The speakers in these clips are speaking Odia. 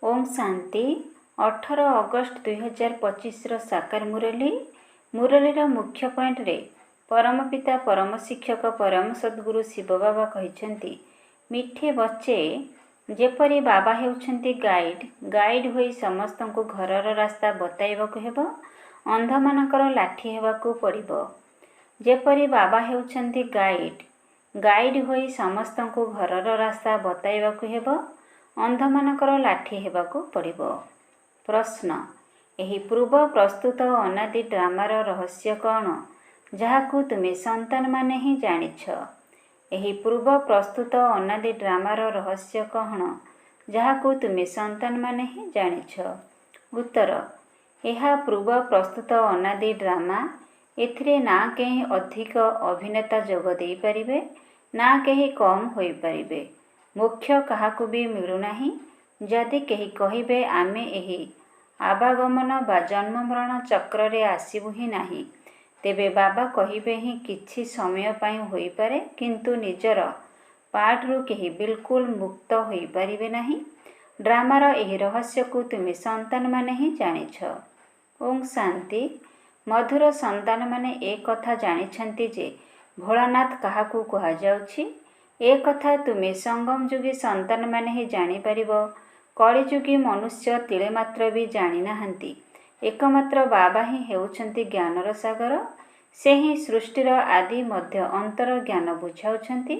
ओम शांति 18 अगस्त 2025 साकार मुरलीर मुख्य पॉइंट रे परम पिता परम शिक्षक परम सद्गुरु शिव बाबा कहते मिठे बच्चे जेपरी बाबा हेउछंती गाइड होई समस्त को घरर रास्ता बताइबाकु हेबो अंध मानकर लाठी हेबाकु पड़िबो। जेपरी बाबा हेउछंती गाइड होई समस्त को घरर रास्ता बताइबाकु हेबो अंध मानकर लाठी हेबाकु पड़िबो। प्रश्न एही पूर्व प्रस्तुत अनादि ड्रामार रहस्य कौन जहाकू तुमे संतान माने ही जानिछ। एही पूर्व प्रस्तुत अनादि ड्रामार रहस्य कौन जहाकू तुमे संतान माने ही जानिछ। उत्तर एहा पूर्व प्रस्तुत अनादि ड्रामा एथिरे ना कहीं अधिक अभिनेता जोग देई परिबे ना कहीं कम होई परिबे। मुख्य काहाकू भी मिलुनाही। जदि कही कहिबे आमे एही आवागमन बा जन्म मरण चक्र रे आसीबु ही नाही तेबे बाबा कहिबे ही किछि समय पाई होई पारे किंतु निजर पार्ट रु कही बिल्कुल मुक्त होई परिबे नाही। ड्रामार एही रहस्य को तुमे संतान माने ही जानिछ। ओम शांति मधुर संतान माने एक कथा जानिछंती जे भोलानाथ काहाकू कहा जाउछि। ए कथा तुमे संगम जुगी संतान माने ही जानि परिबो। कलिजुगी मनुष्य तिले मात्र भी जानि नाहंती। एकमात्र बाबा ही हेउछंती ज्ञानर सागर। से ही सृष्टिर आदि मध्य अंतर ज्ञान बुझाउछंती।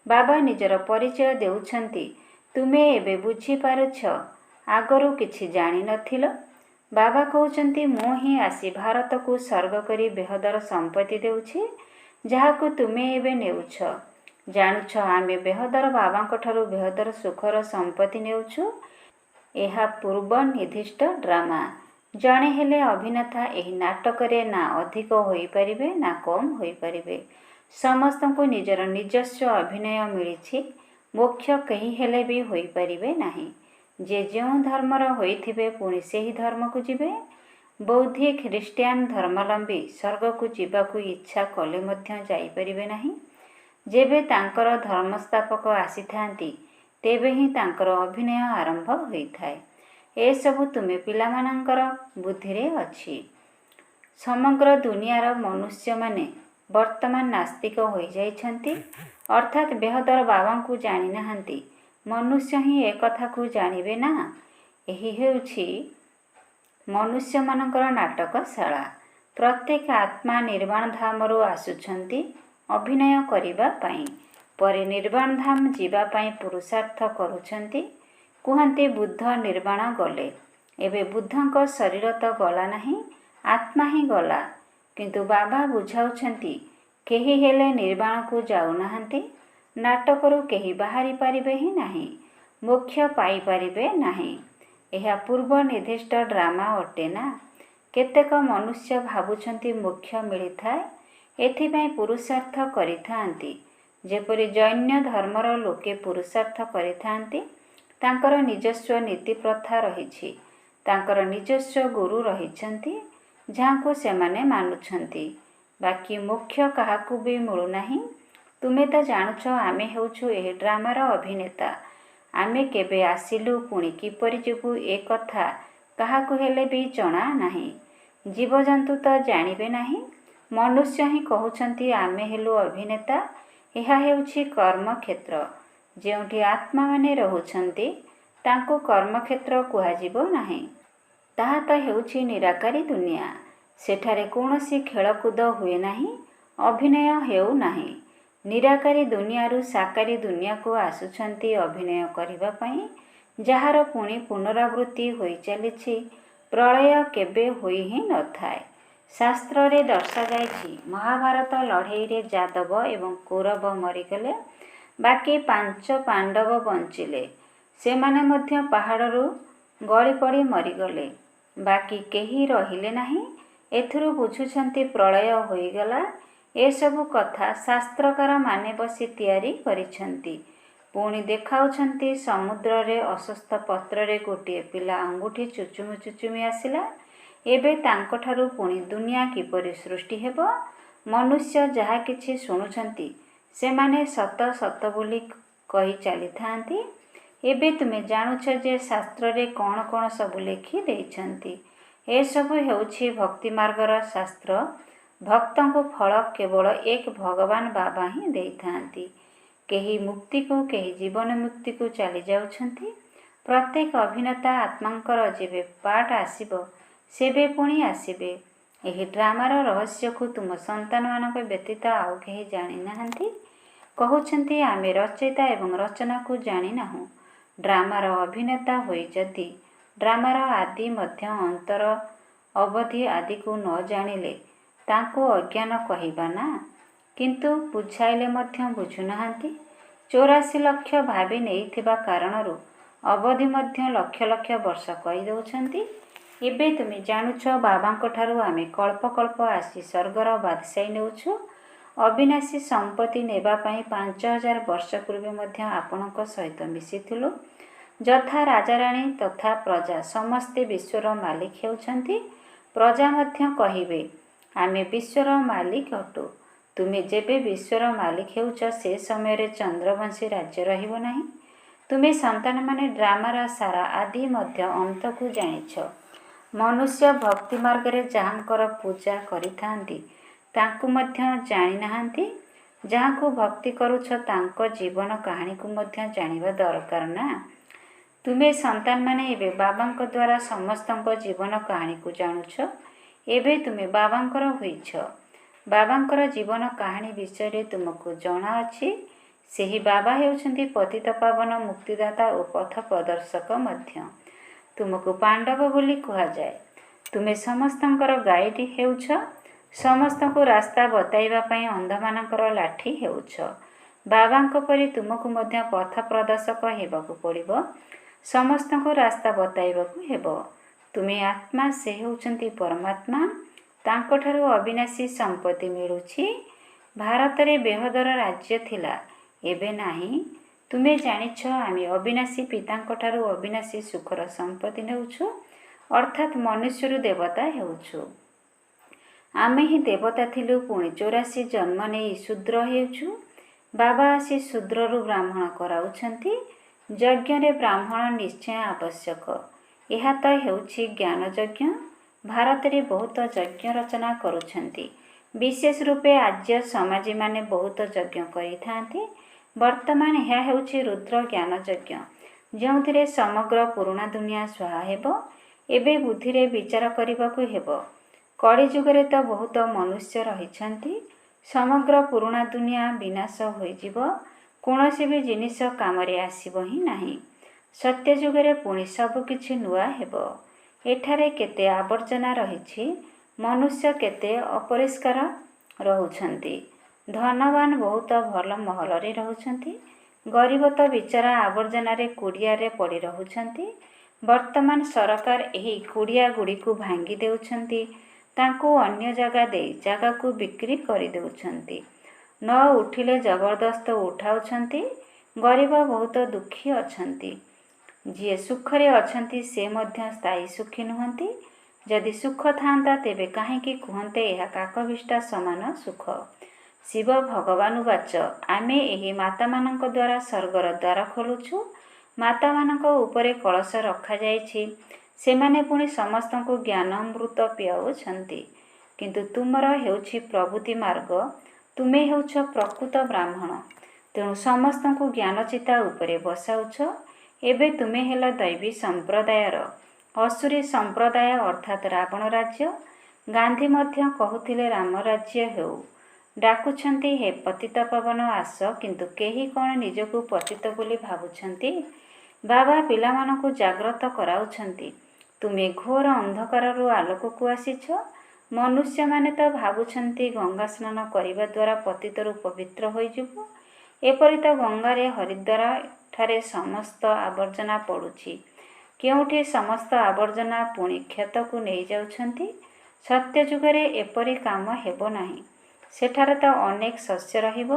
बाबा निजर परिचय देउछंती तुमे एबे बुझी पारुछ आगरू किछि जानि नथिल। बाबा कहउछंती मु ही आसी भारत को स्वर्ग करी बेहदर संपत्ति देउछि जहाकू तुमे एबे नेउछ। जानुछ आमे बेहदर बाबांक ठारू बेहदर सुखर संपत्ति नेउछु। एहा पूर्व निर्दिष्ट ड्रामा। जणे हेले अभिनेता एही नाटक रे ना अधिक होई परिबे ना कम होई परिबे। समस्त को निजर निजस्व अभिनय मिलिछि। मुख्य कहीं हेले भी होई परिबे नाही। जे जेउ धर्मर होइथिबे पुणी सेही धर्म को जिबे। बौद्ध ख्रिस्टियान धर्मावलंबी स्वर्ग को जिबाकू इच्छा कले मध्य जाई परिबे नाही। जेबे तांकर धर्मस्थापक आसीथांती तेबे ही तांकर अभिनय आरंभ होइथाय। ए सबु तुमे पिलामानंकर बुद्धि रे अछि। समग्र दुनियार मनुष्य माने वर्तमान नास्तिक होई जाइछंती अर्थात बेहदर बाबांकू जानि नाहंती। मनुष्य ही ए कथा को जानिबे ना। एही हेउछि मनुष्य मानकर नाटकशाला। प्रत्येक आत्मा निर्वाण धामरू आसुछंती अभिनय करिबा पाई परे निर्वाण धाम जीवा पाई पुरुषार्थ करुछंती। कुहंती बुद्ध निर्वाण गले। एबे बुद्धंक शरीर तो गला नहीं आत्मा ही गला। किंतु बाबा बुझाउछंती केही हेले निर्वाण को जाउ नाहंती। नाटकरू केही बाहरी पारिबे ही नाही। मोक्ष पाई पारिबे नाही। एहा पूर्व निर्दिष्ट ड्रामा अटे ना। केतेक मनुष्य भाबुछंती मोक्ष मिलिथाय एथिपाई पुरुषार्थ करिथांती। जेपरि जैन्य धर्मर लोके पुरुषार्थ करिथांती तांकर निजस्व नीति प्रथा रहिछि। तांकर निजस्व गुरु रहिछंती जाहाकू सेमाने मानुछंती। बाकी मोक्ष काहाकू भी मिलु नाही। तुमे तो जानुछ आमे हेउछु एही ड्रामार अभिनेता। आमे केबे आसिलु पुणी किपरि जिबु ए कथा काहाकू हेले भी जणा नाही। जीवजंतु तो जानिबे नाही। मनुष्य ही कहउछंती आमे हेलु अभिनेता। एहा हेउछि कर्मक्षेत्र। जेउठी आत्मा माने रहुछंती तांको कर्मक्षेत्र कुहाजिबो नाही। ताहा तो हेउछि निराकारी दुनिया। सेठारे कौनसी खेलकूद हुए नाही अभिनय हेउ नाही। निराकारी दुनियारू साकारी दुनिया को आसुछंती अभिनय करिबा पाई जहार पुणी पुनरावृत्ति होई चलिछि। प्रलय केबे होई ही नथाय। शास्त्र रे दर्शा जाइछि महाभारत लड़ाई रे यादव एवं कौरव मरिगले बाकी 5 पांडव बंचिले। सेमाने मध्य पहाड़रू गली पड़ी मरिगले बाकी केही रहिले नाही। एथुरु बुझुछंती प्रलय होईगला। ए सबु कथा शास्त्रकार माने बसी तैयारी करिछंती। पुणी देखाउछंती समुद्र रे अस्वस्थ पत्र रे गोटे पिला अंगुठी चुचुमी आसिला। एबे तांको ठारू पुणी दुनिया किपरि सृष्टि हेबो। मनुष्य जहा किछि शुणुछंती सेमाने सत सत बोली कही चली थांती। ଏବେ ତୁମେ ଜାଣୁଛ ଯେ ଶାସ୍ତ୍ରରେ କ'ଣ କ'ଣ ସବୁ ଲେଖି ଦେଇଛନ୍ତି। ଏସବୁ ହେଉଛି ଭକ୍ତି ମାର୍ଗର ଶାସ୍ତ୍ର। ଭକ୍ତଙ୍କୁ ଫଳ କେବଳ ଏକ ଭଗବାନ ବାବା ହିଁ ଦେଇଥାନ୍ତି। କେହି ମୁକ୍ତିକୁ, କେହି ଜୀବନ ମୁକ୍ତିକୁ ଚାଲି ଯାଉଛନ୍ତି। ପ୍ରତ୍ୟେକ ଅଭିନେତା ଆତ୍ମାଙ୍କର ଯେବେ ପାର୍ଟ ଆସିବ ସେବେ ପୁଣି ଆସିବେ। ଏହି ଡ୍ରାମାର ରହସ୍ୟକୁ ତୁମ ସନ୍ତାନମାନଙ୍କ ବ୍ୟତୀତ ଆଉ କେହି ଜାଣିନାହାନ୍ତି। କହୁଛନ୍ତି ଆମେ ରଚୟିତା ଏବଂ ରଚନାକୁ ଜାଣିନାହୁଁ। ଡ୍ରାମାର ଅଭିନେତା ହୋଇ ଯଦି ଡ୍ରାମାର ଆଦି ମଧ୍ୟ ଅନ୍ତର ଅବଧି ଆଦିକୁ ନ ଜାଣିଲେ ତାଙ୍କୁ ଅଜ୍ଞାନ କହିବା ନା। କିନ୍ତୁ ବୁଝାଇଲେ ମଧ୍ୟ ବୁଝୁନାହାନ୍ତି। 84 ଲକ୍ଷ ଭାବି ନେଇଥିବା କାରଣରୁ ଅବଧି ମଧ୍ୟ ଲକ୍ଷ ଲକ୍ଷ ବର୍ଷ କହିଦେଉଛନ୍ତି। ଏବେ ତୁମେ ଜାଣୁଛ ବାବାଙ୍କଠାରୁ ଆମେ କଳ୍ପ କଳ୍ପ ଆସି ସ୍ୱର୍ଗର ବାଦଶାହୀ ନେଉଛୁ। ଅବିନାଶୀ ସମ୍ପତ୍ତି ନେବା ପାଇଁ 5000 ବର୍ଷ ପୂର୍ବେ ମଧ୍ୟ ଆପଣଙ୍କ ସହିତ ମିଶିଥିଲୁ। ଯଥା ରାଜାରାଣୀ ତଥା ପ୍ରଜା ସମସ୍ତେ ବିଶ୍ୱର ମାଲିକ ହେଉଛନ୍ତି। ପ୍ରଜା ମଧ୍ୟ କହିବେ ଆମେ ବିଶ୍ୱର ମାଲିକ ଅଟୁ। ତୁମେ ଯେବେ ବିଶ୍ୱର ମାଲିକ ହେଉଛ ସେ ସମୟରେ ଚନ୍ଦ୍ରବଂଶୀ ରାଜ୍ୟ ରହିବ ନାହିଁ। ତୁମେ ସନ୍ତାନମାନେ ଡ୍ରାମାର ସାରା ଆଦି ମଧ୍ୟ ଅନ୍ତକୁ ଜାଣିଛ। ମନୁଷ୍ୟ ଭକ୍ତି ମାର୍ଗରେ ଯାହାଙ୍କର ପୂଜା କରିଥାନ୍ତି ତାଙ୍କୁ ମଧ୍ୟ ଜାଣିନାହାନ୍ତି। ଯାହାଙ୍କୁ ଭକ୍ତି କରୁଛ ତାଙ୍କ ଜୀବନ କାହାଣୀକୁ ମଧ୍ୟ ଜାଣିବା ଦରକାର ନା। ତୁମେ ସନ୍ତାନମାନେ ଏବେ ବାବାଙ୍କ ଦ୍ୱାରା ସମସ୍ତଙ୍କ ଜୀବନ କାହାଣୀକୁ ଜାଣୁଛ। ଏବେ ତୁମେ ବାବାଙ୍କର ହୋଇଛ। ବାବାଙ୍କର ଜୀବନ କାହାଣୀ ବିଷୟରେ ତୁମକୁ ଜଣାଅଛି। ସେହି ବାବା ହେଉଛନ୍ତି ପତିତ ପାବନ ମୁକ୍ତିଦାତା ଓ ପଥ ପ୍ରଦର୍ଶକ ମଧ୍ୟ। ତୁମକୁ ପାଣ୍ଡବ ବୋଲି କୁହାଯାଏ। ତୁମେ ସମସ୍ତଙ୍କର ଗାଇଡ୍ ହେଉଛ। ସମସ୍ତଙ୍କୁ ରାସ୍ତା ବତାଇବା ପାଇଁ ଅନ୍ଧମାନଙ୍କର ଲାଠି ହେଉଛ। ବାବାଙ୍କ ପରି ତୁମକୁ ମଧ୍ୟ ପଥ ପ୍ରଦର୍ଶକ ହେବାକୁ ପଡ଼ିବ। ସମସ୍ତଙ୍କୁ ରାସ୍ତା ବତାଇବାକୁ ହେବ। ତୁମେ ଆତ୍ମା, ସେ ହେଉଛନ୍ତି ପରମାତ୍ମା। ତାଙ୍କଠାରୁ ଅବିନାଶୀ ସମ୍ପତ୍ତି ମିଳୁଛି। ଭାରତରେ ବେହଦର ରାଜ୍ୟ ଥିଲା, ଏବେ ନାହିଁ। ତୁମେ ଜାଣିଛ ଆମେ ଅବିନାଶୀ ପିତାଙ୍କଠାରୁ ଅବିନାଶୀ ସୁଖର ସମ୍ପତ୍ତି ନେଉଛୁ, ଅର୍ଥାତ୍ ମନୁଷ୍ୟରୁ ଦେବତା ହେଉଛୁ। ଆମେ ହିଁ ଦେବତା ଥିଲୁ, ପୁଣି 84 ଜନ୍ମ ନେଇ ଶୂଦ୍ର ହେଉଛୁ। ବାବା ଆସି ଶୂଦ୍ରରୁ ବ୍ରାହ୍ମଣ କରାଉଛନ୍ତି। ଯଜ୍ଞରେ ବ୍ରାହ୍ମଣ ନିଶ୍ଚୟ ଆବଶ୍ୟକ। ଏହା ତ ହେଉଛି ଜ୍ଞାନ ଯଜ୍ଞ। ଭାରତରେ ବହୁତ ଯଜ୍ଞ ରଚନା କରୁଛନ୍ତି। ବିଶେଷ ରୂପେ ଆର୍ଯ୍ୟ ସମାଜୀମାନେ ବହୁତ ଯଜ୍ଞ କରିଥାନ୍ତି। ବର୍ତ୍ତମାନ ଏହା ହେଉଛି ରୁଦ୍ର ଜ୍ଞାନ ଯଜ୍ଞ, ଯେଉଁଥିରେ ସମଗ୍ର ପୁରୁଣା ଦୁନିଆ ସ୍ୱାହା ହେବ। ଏବେ ବୁଦ୍ଧିରେ ବିଚାର କରିବାକୁ ହେବ। କଳିଯୁଗରେ ତ ବହୁତ ମନୁଷ୍ୟ ରହିଛନ୍ତି। ସମଗ୍ର ପୁରୁଣା ଦୁନିଆ ବିନାଶ ହୋଇଯିବ। କୌଣସି ବି ଜିନିଷ କାମରେ ଆସିବ ହିଁ ନାହିଁ। ସତ୍ୟ ଯୁଗରେ ପୁଣି ସବୁ କିଛି ନୂଆ ହେବ। ଏଠାରେ କେତେ ଆବର୍ଜନା ରହିଛି। ମନୁଷ୍ୟ କେତେ ଅପରିଷ୍କାର ରହୁଛନ୍ତି। ଧନବାନ ବହୁତ ଭଲ ମହଲରେ ରହୁଛନ୍ତି। ଗରିବ ତ ବିଚରା ଆବର୍ଜନାରେ କୁଡ଼ିଆରେ ପଡ଼ି ରହୁଛନ୍ତି। ବର୍ତ୍ତମାନ ସରକାର ଏହି କୁଡ଼ିଆ ଗୁଡ଼ିକୁ ଭାଙ୍ଗି ଦେଉଛନ୍ତି। ତାଙ୍କୁ ଅନ୍ୟ ଜାଗା ଦେଇ ଜାଗାକୁ ବିକ୍ରି କରିଦେଉଛନ୍ତି। ନ ଉଠିଲେ ଜବରଦସ୍ତ ଉଠାଉଛନ୍ତି। ଗରିବ ବହୁତ ଦୁଃଖୀ ଅଛନ୍ତି। ଯିଏ ସୁଖରେ ଅଛନ୍ତି ସେ ମଧ୍ୟ ସ୍ଥାୟୀ ସୁଖୀ ନୁହନ୍ତି। ଯଦି ସୁଖ ଥାନ୍ତା ତେବେ କାହିଁକି କୁହନ୍ତେ ଏହା କାକବିଷ୍ଟା ସମାନ ସୁଖ। ଶିବ ଭଗବାନୁବାଚ ଆମେ ଏହି ମାତାମାନଙ୍କ ଦ୍ୱାରା ସ୍ୱର୍ଗର ଦ୍ୱାର ଖୋଲୁଛୁ। ମାତାମାନଙ୍କ ଉପରେ କଳସ ରଖାଯାଇଛି। ସେମାନେ ପୁଣି ସମସ୍ତଙ୍କୁ ଜ୍ଞାନ ଅମୃତ ପିଆଉଛନ୍ତି। କିନ୍ତୁ ତୁମର ହେଉଛି ପ୍ରଭୃତି ମାର୍ଗ। ତୁମେ ହେଉଛ ପ୍ରକୃତ ବ୍ରାହ୍ମଣ। ତେଣୁ ସମସ୍ତଙ୍କୁ ଜ୍ଞାନଚିତା ଉପରେ ବସାଉଛ। ଏବେ ତୁମେ ହେଲ ଦୈବୀ ସମ୍ପ୍ରଦାୟର ଅସୁରୀ ସମ୍ପ୍ରଦାୟ, ଅର୍ଥାତ୍ ରାବଣ ରାଜ୍ୟ। ଗାନ୍ଧୀ ମଧ୍ୟ କହୁଥିଲେ ରାମ ରାଜ୍ୟ ହେଉ। ଡାକୁଛନ୍ତି ହେ ପତିତ ପାବନ ଆସ, କିନ୍ତୁ କେହି କ'ଣ ନିଜକୁ ପତିତ ବୋଲି ଭାବୁଛନ୍ତି? ବାବା ପିଲାମାନଙ୍କୁ ଜାଗ୍ରତ କରାଉଛନ୍ତି। ତୁମେ ଘୋର ଅନ୍ଧକାରରୁ ଆଲୋକକୁ ଆସିଛ। ମନୁଷ୍ୟମାନେ ତ ଭାବୁଛନ୍ତି ଗଙ୍ଗା ସ୍ନାନ କରିବା ଦ୍ୱାରା ପତିତରୁ ପବିତ୍ର ହୋଇଯିବ। ଏପରି ତ ଗଙ୍ଗାରେ, ହରିଦ୍ୱାର ଠାରେ ସମସ୍ତ ଆବର୍ଜନା ପଡ଼ୁଛି। କେଉଁଠି ସମସ୍ତ ଆବର୍ଜନା ପୁଣି କ୍ଷତକୁ ନେଇଯାଉଛନ୍ତି। ସତ୍ୟ ଯୁଗରେ ଏପରି କାମ ହେବ ନାହିଁ। ସେଠାରେ ତ ଅନେକ ଶସ୍ୟ ରହିବ।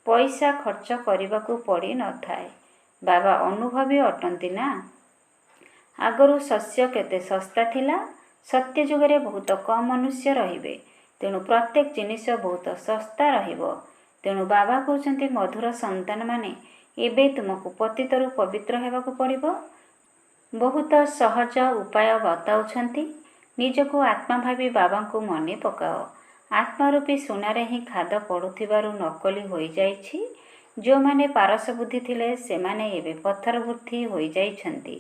ପଇସା ଖର୍ଚ୍ଚ କରିବାକୁ ପଡ଼ିନଥାଏ। ବାବା ଅନୁଭବୀ ଅଟନ୍ତି ନା। ଆଗରୁ ଶସ୍ୟ କେତେ ଶସ୍ତା ଥିଲା। ସତ୍ୟ ଯୁଗରେ ବହୁତ କମ୍ ମନୁଷ୍ୟ ରହିବେ। ତେଣୁ ପ୍ରତ୍ୟେକ ଜିନିଷ ବହୁତ ଶସ୍ତା ରହିବ। ତେଣୁ ବାବା କହୁଛନ୍ତି ମଧୁର ସନ୍ତାନମାନେ ଏବେ ତୁମକୁ ପତିତରୁ ପବିତ୍ର ହେବାକୁ ପଡ଼ିବ। ବହୁତ ସହଜ ଉପାୟ ବତାଉଛନ୍ତି। ନିଜକୁ ଆତ୍ମା ଭାବି ବାବାଙ୍କୁ ମନେ ପକାଅ। ଆତ୍ମାରୂପୀ ସୁନାରେ ହିଁ ଖାଦ ପଡ଼ୁଥିବାରୁ ନକଲି ହୋଇଯାଇଛି। ଯେଉଁମାନେ ପାରସ ବୁଦ୍ଧି ଥିଲେ ସେମାନେ ଏବେ ପଥର ବୁଦ୍ଧି ହୋଇଯାଇଛନ୍ତି।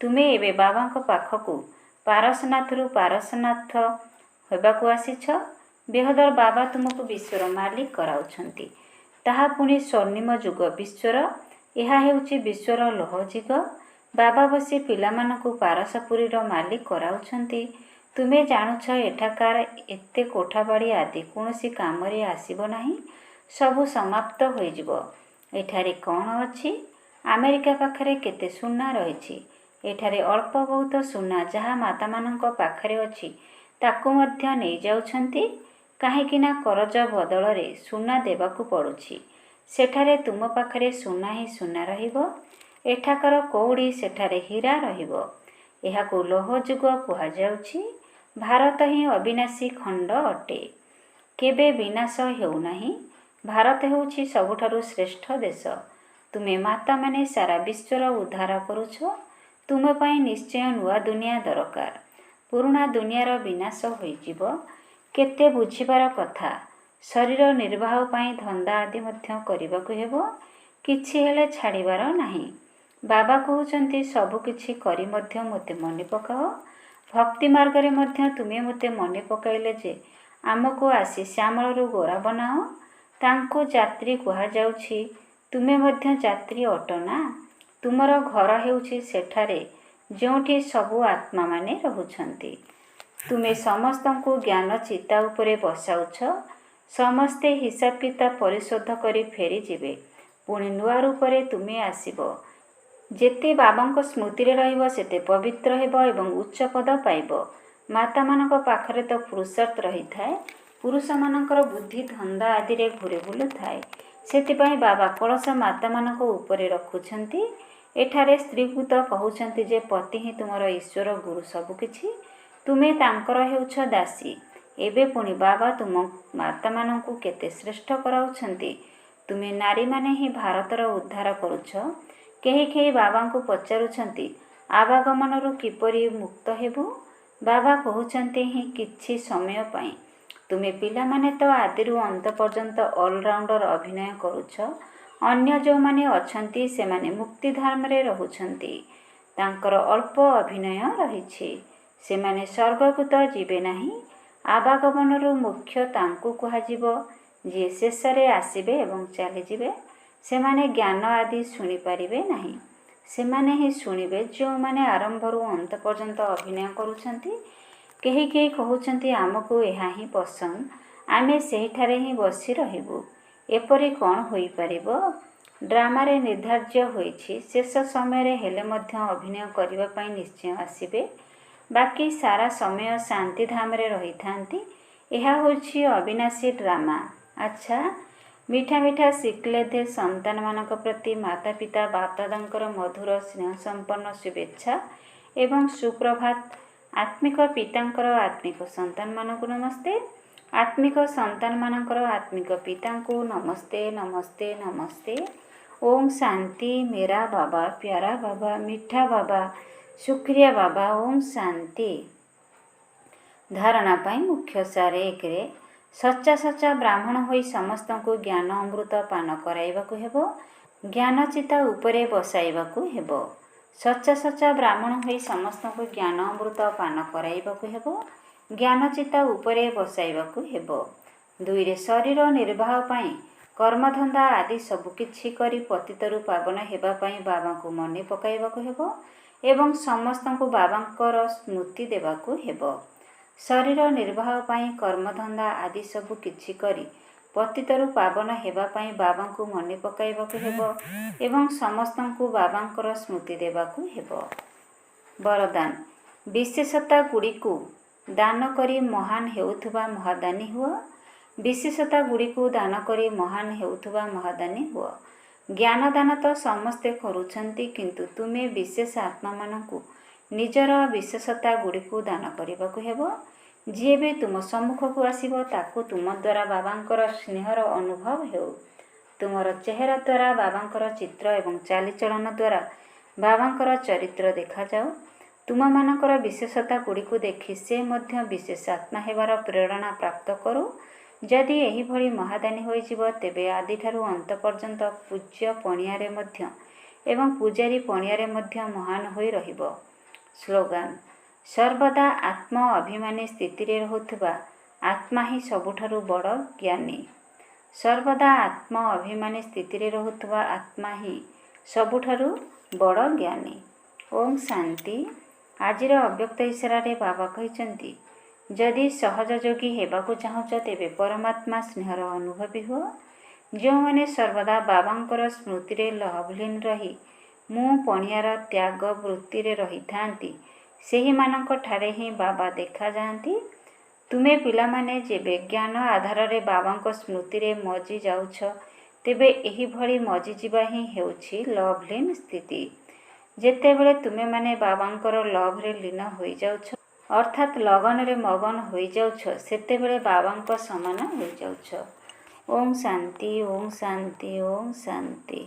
ତୁମେ ଏବେ ବାବାଙ୍କ ପାଖକୁ ପାରସନାଥରୁ ପାରସନାଥ ହେବାକୁ ଆସିଛ। ବେହଦର ବାବା ତୁମକୁ ବିଶ୍ୱର ମାଲିକ କରାଉଛନ୍ତି। ତାହା ପୁଣି ସ୍ୱର୍ଣ୍ଣିମ ଯୁଗ ବିଶ୍ୱର। ଏହା ହେଉଛି ବିଶ୍ୱର ଲୋହଯୁଗ। ବାବା ବସି ପିଲାମାନଙ୍କୁ ପାରସପୁରୀର ମାଲିକ କରାଉଛନ୍ତି। ତୁମେ ଜାଣୁଛ ଏଠାକାର ଏତେ କୋଠାବାଡ଼ି ଆଦି କୌଣସି କାମରେ ଆସିବ ନାହିଁ। ସବୁ ସମାପ୍ତ ହୋଇଯିବ। ଏଠାରେ କ'ଣ ଅଛି? ଆମେରିକା ପାଖରେ କେତେ ସୁନା ରହିଛି। ଏଠାରେ ଅଳ୍ପ ବହୁତ ସୁନା ଯାହା ମାତାମାନଙ୍କ ପାଖରେ ଅଛି ତାକୁ ମଧ୍ୟ ନେଇଯାଉଛନ୍ତି। କାହିଁକିନା କରଜ ବଦଳରେ ସୁନା ଦେବାକୁ ପଡ଼ୁଛି। ସେଠାରେ ତୁମ ପାଖରେ ସୁନା ହିଁ ସୁନା ରହିବ। ଏଠାକାର କଉଡ଼ି ସେଠାରେ ହୀରା ରହିବ। ଏହାକୁ ଲୌହଯୁଗ କୁହାଯାଉଛି। ଭାରତ ହିଁ ଅବିନାଶୀ ଖଣ୍ଡ ଅଟେ। କେବେ ବିନାଶ ହେଉନାହିଁ। ଭାରତ ହେଉଛି ସବୁଠାରୁ ଶ୍ରେଷ୍ଠ ଦେଶ। ତୁମେ ମାତାମାନେ ସାରା ବିଶ୍ୱର ଉଦ୍ଧାର କରୁଛ। ତୁମ ପାଇଁ ନିଶ୍ଚୟ ନୂଆ ଦୁନିଆ ଦରକାର। ପୁରୁଣା ଦୁନିଆର ବିନାଶ ହୋଇଯିବ। କେତେ ବୁଝିବାର କଥା। ଶରୀର ନିର୍ବାହ ପାଇଁ ଧନ୍ଦା ଆଦି ମଧ୍ୟ କରିବାକୁ ହେବ। କିଛି ହେଲେ ଛାଡ଼ିବାର ନାହିଁ। ବାବା କହୁଛନ୍ତି ସବୁକିଛି କରି ମଧ୍ୟ ମୋତେ ମନେ ପକାଅ। ଭକ୍ତି ମାର୍ଗରେ ମଧ୍ୟ ତୁମେ ମୋତେ ମନେ ପକାଇଲେ ଯେ ଆମକୁ ଆସି ଶ୍ୟାମଳରୁ ଗୋରା ବନାଅ। ତାଙ୍କୁ ଯାତ୍ରୀ କୁହାଯାଉଛି। ତୁମେ ମଧ୍ୟ ଯାତ୍ରୀ ଅଟ ନା? ତୁମର ଘର ହେଉଛି ସେଠାରେ ଯେଉଁଠି ସବୁ ଆତ୍ମାମାନେ ରହୁଛନ୍ତି। ତୁମେ ସମସ୍ତଙ୍କୁ ଜ୍ଞାନ ଚିତା ଉପରେ ବସାଉଛ। ସମସ୍ତେ ହିସାବ କିତାବ ପରିଶୋଧ କରି ଫେରିଯିବେ। ପୁଣି ନୂଆ ରୂପରେ ତୁମେ ଆସିବ। ଯେତେ ବାବାଙ୍କ ସ୍ମୃତିରେ ରହିବ ସେତେ ପବିତ୍ର ହେବ ଏବଂ ଉଚ୍ଚ ପଦ ପାଇବ। ମାତାମାନଙ୍କ ପାଖରେ ତ ପୁରୁଷାର୍ଥ ରହିଥାଏ। ପୁରୁଷମାନଙ୍କର ବୁଦ୍ଧି ଧନ୍ଦା ଆଦିରେ ଘୁରି ବୁଲୁଥାଏ। ସେଥିପାଇଁ ବାବା କଳସ ମାତାମାନଙ୍କ ଉପରେ ରଖୁଛନ୍ତି। ଏଠାରେ ସ୍ତ୍ରୀକୁ ତ କହୁଛନ୍ତି ଯେ ପତି ହିଁ ତୁମର ଈଶ୍ୱର ଗୁରୁ ସବୁକିଛି। ତୁମେ ତାଙ୍କର ହେଉଛ ଦାସୀ। ଏବେ ପୁଣି ବାବା ତୁମ ମାତାମାନଙ୍କୁ କେତେ ଶ୍ରେଷ୍ଠ କରାଉଛନ୍ତି। ତୁମେ ନାରୀମାନେ ହିଁ ଭାରତର ଉଦ୍ଧାର କରୁଛ। କେହି କେହି ବାବାଙ୍କୁ ପଚାରୁଛନ୍ତି ଆବାଗମନରୁ କିପରି ମୁକ୍ତ ହେବୁ? ବାବା କହୁଛନ୍ତି ହିଁ କିଛି ସମୟ ପାଇଁ। ତୁମେ ପିଲାମାନେ ତ ଆଦିରୁ ଅନ୍ତ ପର୍ଯ୍ୟନ୍ତ ଅଲରାଉଣ୍ଡର ଅଭିନୟ କରୁଛ। ଅନ୍ୟ ଯେଉଁମାନେ ଅଛନ୍ତି ସେମାନେ ମୁକ୍ତିଧାମରେ ରହୁଛନ୍ତି। ତାଙ୍କର ଅଳ୍ପ ଅଭିନୟ ରହିଛି। ସେମାନେ ସ୍ୱର୍ଗକୁ ତ ଯିବେ ନାହିଁ। ଆବାଗମନରୁ ମୁଖ୍ୟ ତାଙ୍କୁ କୁହାଯିବ ଯିଏ ଶେଷରେ ଆସିବେ ଏବଂ ଚାଲିଯିବେ। ସେମାନେ ଜ୍ଞାନ ଆଦି ଶୁଣିପାରିବେ ନାହିଁ। ସେମାନେ ହିଁ ଶୁଣିବେ ଯେଉଁମାନେ ଆରମ୍ଭରୁ ଅନ୍ତ ପର୍ଯ୍ୟନ୍ତ ଅଭିନୟ କରୁଛନ୍ତି। କେହି କେହି କହୁଛନ୍ତି ଆମକୁ ଏହା ହିଁ ପସନ୍ଦ, ଆମେ ସେହିଠାରେ ହିଁ ବସି ରହିବୁ। ଏପରି କ'ଣ ହୋଇପାରିବ? ଡ୍ରାମାରେ ନିର୍ଦ୍ଧାର୍ଯ୍ୟ ହୋଇଛି ଶେଷ ସମୟରେ ହେଲେ ମଧ୍ୟ ଅଭିନୟ କରିବା ପାଇଁ ନିଶ୍ଚୟ ଆସିବେ। ବାକି ସାରା ସମୟ ଶାନ୍ତିଧାମରେ ରହିଥାନ୍ତି। ଏହା ହେଉଛି ଅବିନାଶୀ ଡ୍ରାମା। ଆଚ୍ଛା, ମିଠା ମିଠା ଶିଖିଲେ ଦେ ସନ୍ତାନମାନଙ୍କ ପ୍ରତି ମାତା ପିତା ବାପଦାଦାଙ୍କର ମଧୁର ସ୍ନେହ ସମ୍ପନ୍ନ ଶୁଭେଚ୍ଛା ଏବଂ ସୁପ୍ରଭାତ। ଆତ୍ମିକ ପିତାଙ୍କର ଆତ୍ମିକ ସନ୍ତାନମାନଙ୍କୁ ନମସ୍ତେ। ଆତ୍ମିକ ସନ୍ତାନମାନଙ୍କର ଆତ୍ମିକ ପିତାଙ୍କୁ ନମସ୍ତେ ନମସ୍ତେ ନମସ୍ତେ। ଓಂ ଶାନ୍ତି। ମେରା ବାବା, ପ୍ୟାରା ବାବା, ମିଠା ବାବା, ଶୁକ୍ରିୟା ବାବା। ଓಂ ଶାନ୍ତି। ଧାରଣା ପାଇଁ ମୁଖ୍ୟ ସାର। 1ରେ ସଚ୍ଚା ସଚ୍ଚା ବ୍ରାହ୍ମଣ ହୋଇ ସମସ୍ତଙ୍କୁ ଜ୍ଞାନ ଅମୃତ ପାନ କରାଇବାକୁ ହେବ। ଜ୍ଞାନ ଚିତା ଉପରେ ବସାଇବାକୁ ହେବ। ସଚ୍ଚା ସଚ୍ଚା ବ୍ରାହ୍ମଣ ହୋଇ ସମସ୍ତଙ୍କୁ ଜ୍ଞାନ ଅମୃତ ପାନ କରାଇବାକୁ ହେବ। ଜ୍ଞାନ ଚିତା ଉପରେ ବସାଇବାକୁ ହେବ। 2ରେ ଶରୀର ନିର୍ବାହ ପାଇଁ କର୍ମଧନ୍ଦା ଆଦି ସବୁକିଛି କରି ପତିତରୁ ପାବନ ହେବା ପାଇଁ ବାବାଙ୍କୁ ମନେ ପକାଇବାକୁ ହେବ ଏବଂ ସମସ୍ତଙ୍କୁ ବାବାଙ୍କର ସ୍ମୃତି ଦେବାକୁ ହେବ। ଶରୀର ନିର୍ବାହ ପାଇଁ କର୍ମଧନ୍ଦା ଆଦି ସବୁ କିଛି କରି ପତିତରୁ ପାବନ ହେବା ପାଇଁ ବାବାଙ୍କୁ ମନେ ପକାଇବାକୁ ହେବ ଏବଂ ସମସ୍ତଙ୍କୁ ବାବାଙ୍କର ସ୍ମୃତି ଦେବାକୁ ହେବ। ବରଦାନ। ବିଶେଷତା ଗୁଡ଼ିକୁ ଦାନ କରି ମହାନ ହେଉଥିବା ମହାଦାନୀ ହୁଅ। ବିଶେଷତା ଗୁଡ଼ିକୁ ଦାନ କରି ମହାନ ହେଉଥିବା ମହାଦାନୀ ହୁଅ। ଜ୍ଞାନଦାନ ତ ସମସ୍ତେ କରୁଛନ୍ତି, କିନ୍ତୁ ତୁମେ ବିଶେଷ ଆତ୍ମାମାନଙ୍କୁ ନିଜର ବିଶେଷତା ଗୁଡ଼ିକୁ ଦାନ କରିବାକୁ ହେବ। ଯିଏ ବି ତୁମ ସମ୍ମୁଖକୁ ଆସିବ ତାକୁ ତୁମ ଦ୍ୱାରା ବାବାଙ୍କର ସ୍ନେହର ଅନୁଭବ ହେଉ। ତୁମର ଚେହେରା ଦ୍ୱାରା ବାବାଙ୍କର ଚିତ୍ର ଏବଂ ଚାଲିଚଳନ ଦ୍ୱାରା ବାବାଙ୍କର ଚରିତ୍ର ଦେଖାଯାଉ। ତୁମମାନଙ୍କର ବିଶେଷତା ଗୁଡ଼ିକୁ ଦେଖି ସେ ମଧ୍ୟ ବିଶେଷ ଆତ୍ମା ହେବାର ପ୍ରେରଣା ପ୍ରାପ୍ତ କରୁ। ଯଦି ଏହିଭଳି ମହାଦାନୀ ହୋଇଯିବ ତେବେ ଆଦିଠାରୁ ଅନ୍ତ ପର୍ଯ୍ୟନ୍ତ ପୂଜ୍ୟ ପଣିଆରେ ମଧ୍ୟ ଏବଂ ପୂଜାରୀ ପଣିଆରେ ମଧ୍ୟ ମହାନ ହୋଇ ରହିବ। ସ୍ଲୋଗାନ: ସର୍ବଦା ଆତ୍ମ ଅଭିମାନୀ ସ୍ଥିତିରେ ରହୁଥିବା ଆତ୍ମା ହିଁ ସବୁଠାରୁ ବଡ଼ ଜ୍ଞାନୀ। ସର୍ବଦା ଆତ୍ମ ଅଭିମାନୀ ସ୍ଥିତିରେ ରହୁଥିବା ଆତ୍ମା ହିଁ ସବୁଠାରୁ ବଡ଼ ଜ୍ଞାନୀ। ଓମ୍ ଶାନ୍ତି। ଆଜିର ଅବ୍ୟକ୍ତ ଇଶାରାରେ ବାବା କହିଛନ୍ତି, ଯଦି ସହଜ ଯୋଗୀ ହେବାକୁ ଚାହୁଁଛ ତେବେ ପରମାତ୍ମା ସ୍ନେହର ଅନୁଭବୀ ହୁଅ। ଯେଉଁମାନେ ସର୍ବଦା ବାବାଙ୍କର ସ୍ମୃତିରେ ଲହବଲୀନ ରହି ମୁଁ ପଣିଆର ତ୍ୟାଗ ବୃତ୍ତିରେ ରହିଥାନ୍ତି ସେହିମାନଙ୍କ ଠାରେ ହିଁ ବାବା ଦେଖାଯାଆନ୍ତି। ତୁମେ ପିଲାମାନେ ଯେବେ ଜ୍ଞାନ ଆଧାରରେ ବାବାଙ୍କ ସ୍ମୃତିରେ ମଜି ଯାଉଛ ତେବେ ଏହିଭଳି ମଜିଯିବା ହିଁ ହେଉଛି ଲଭ୍ଲୀନ ସ୍ଥିତି। ଯେତେବେଳେ ତୁମେମାନେ ବାବାଙ୍କର ଲଭ୍ରେ ଲୀନ ହୋଇଯାଉଛ ଅର୍ଥାତ୍ ଲଗନରେ ମଗନ ହୋଇଯାଉଛ ସେତେବେଳେ ବାବାଙ୍କ ସମାନ ହୋଇଯାଉଛ। ଓମ୍ ଶାନ୍ତି, ଓମ୍ ଶାନ୍ତି, ଓମ୍ ଶାନ୍ତି।